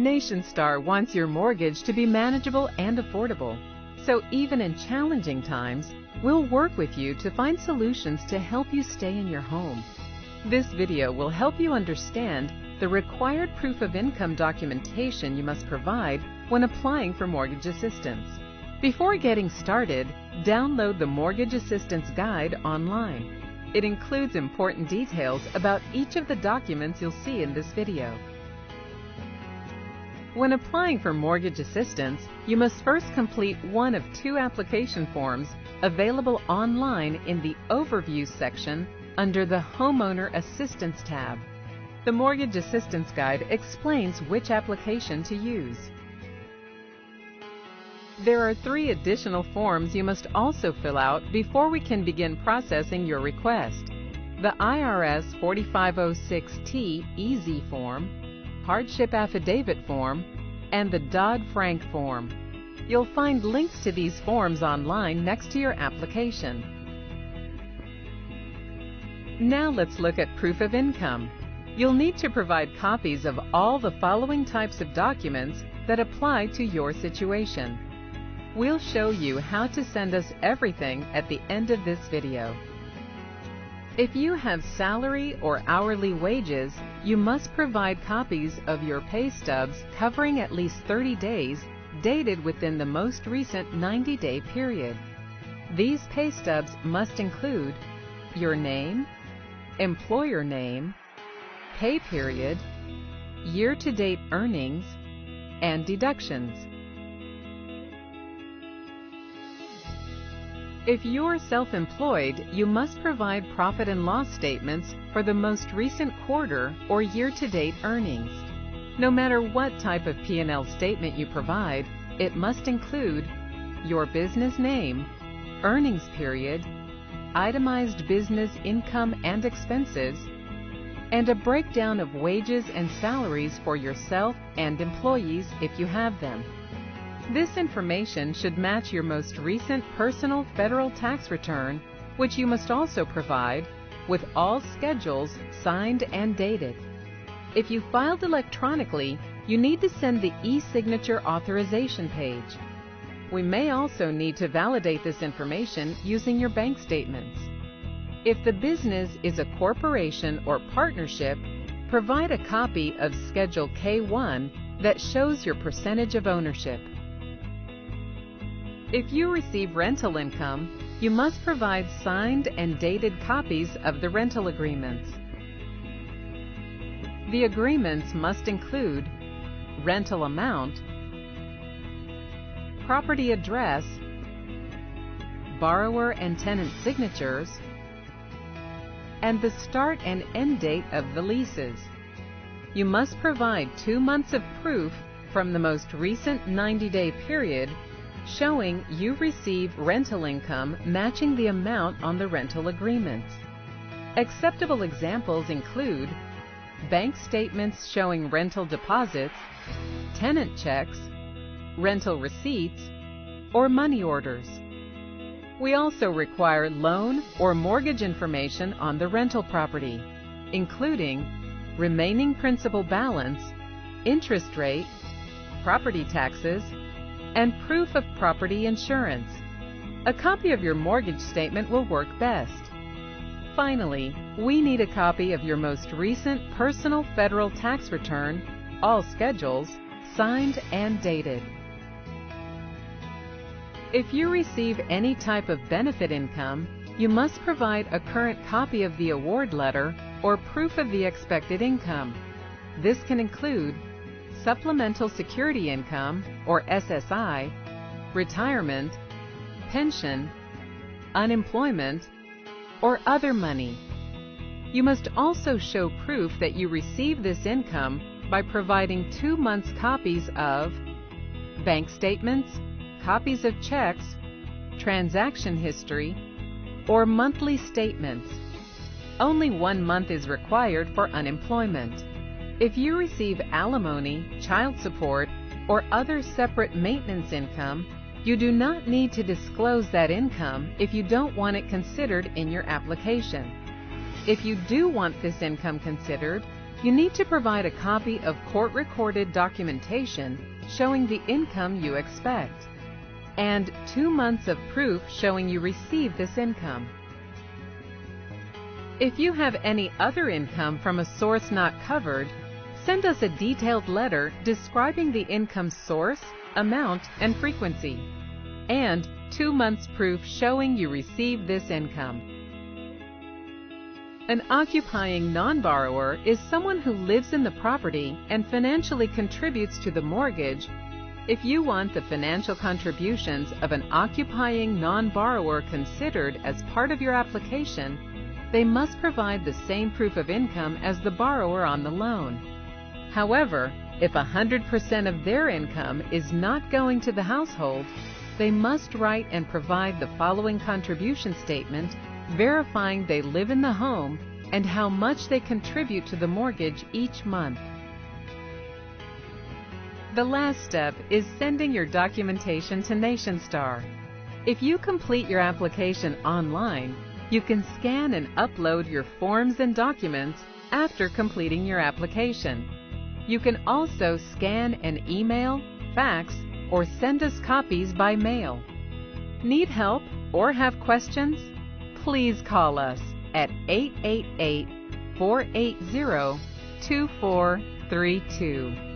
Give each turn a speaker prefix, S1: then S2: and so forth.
S1: NationStar wants your mortgage to be manageable and affordable. So even in challenging times, we'll work with you to find solutions to help you stay in your home. This video will help you understand the required proof of income documentation you must provide when applying for mortgage assistance. Before getting started, download the Mortgage Assistance Guide online. It includes important details about each of the documents you'll see in this video. When applying for mortgage assistance, you must first complete one of two application forms available online in the Overview section under the Homeowner Assistance tab. The Mortgage Assistance Guide explains which application to use. There are 3 additional forms you must also fill out before we can begin processing your request: the IRS 4506T EZ form, Hardship Affidavit form, and the Dodd-Frank form. You'll find links to these forms online next to your application. Now let's look at proof of income. You'll need to provide copies of all the following types of documents that apply to your situation. We'll show you how to send us everything at the end of this video. If you have salary or hourly wages, you must provide copies of your pay stubs covering at least 30 days, dated within the most recent 90-day period. These pay stubs must include your name, employer name, pay period, year-to-date earnings, and deductions. If you're self-employed, you must provide profit and loss statements for the most recent quarter or year-to-date earnings. No matter what type of P&L statement you provide, it must include your business name, earnings period, itemized business income and expenses, and a breakdown of wages and salaries for yourself and employees if you have them. This information should match your most recent personal federal tax return, which you must also provide, with all schedules signed and dated. If you filed electronically, you need to send the e-signature authorization page. We may also need to validate this information using your bank statements. If the business is a corporation or partnership, provide a copy of Schedule K-1 that shows your percentage of ownership. If you receive rental income, you must provide signed and dated copies of the rental agreements. The agreements must include rental amount, property address, borrower and tenant signatures, and the start and end date of the leases. You must provide 2 months of proof from the most recent 90-day period showing you receive rental income matching the amount on the rental agreements. Acceptable examples include bank statements showing rental deposits, tenant checks, rental receipts, or money orders. We also require loan or mortgage information on the rental property, including remaining principal balance, interest rate, property taxes, and proof of property insurance. A copy of your mortgage statement will work best. Finally, we need a copy of your most recent personal federal tax return, all schedules, signed and dated. If you receive any type of benefit income, you must provide a current copy of the award letter or proof of the expected income. This can include Supplemental Security Income, or SSI, retirement, pension, unemployment, or other money. You must also show proof that you receive this income by providing 2 months copies of bank statements, copies of checks, transaction history, or monthly statements. Only 1 month is required for unemployment. If you receive alimony, child support, or other separate maintenance income, you do not need to disclose that income if you don't want it considered in your application. If you do want this income considered, You need to provide a copy of court-recorded documentation showing the income you expect, and 2 months of proof showing you received this income. If you have any other income from a source not covered, send us a detailed letter describing the income source, amount, and frequency, and 2 months proof showing you received this income. An occupying non-borrower is someone who lives in the property and financially contributes to the mortgage. If you want the financial contributions of an occupying non-borrower considered as part of your application, they must provide the same proof of income as the borrower on the loan. However, if 100% of their income is not going to the household, they must write and provide the following contribution statement verifying they live in the home and how much they contribute to the mortgage each month. The last step is sending your documentation to NationStar. If you complete your application online, you can scan and upload your forms and documents after completing your application. You can also scan and email, fax, or send us copies by mail. Need help or have questions? Please call us at 888-480-2432.